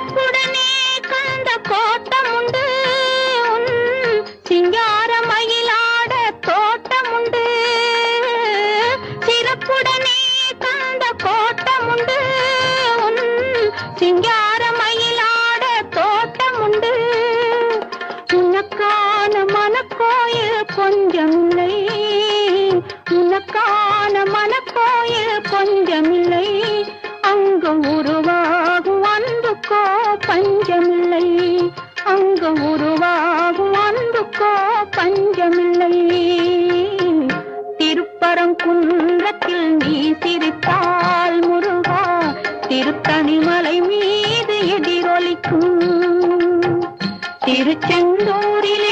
சிறப்புடனே கந்த கோட்டம் உண்டு, சிங்கார மயிலாட தோட்டம் உண்டு. சிறப்புடனே கந்த கோட்டம் உண்டு, சிங்கார மயிலாட தோட்டம் உண்டு. உனக்கான மனக்கோயில் கொஞ்சமில்லை, உனக்கான மனக்கோயில் கொஞ்சமில்லை. அங்கு உருவாகும் அன்புக்கோ பஞ்சமில்லை, அங்கு உருவாகும் அன்புக்கோ பஞ்சமில்லை. திருப்பரங்குன்றத்தில் நீ சிரித்தால் முருகா, திருத்தணிமலை மீது எதிரொலிக்கும். திருச்செந்தூரிலே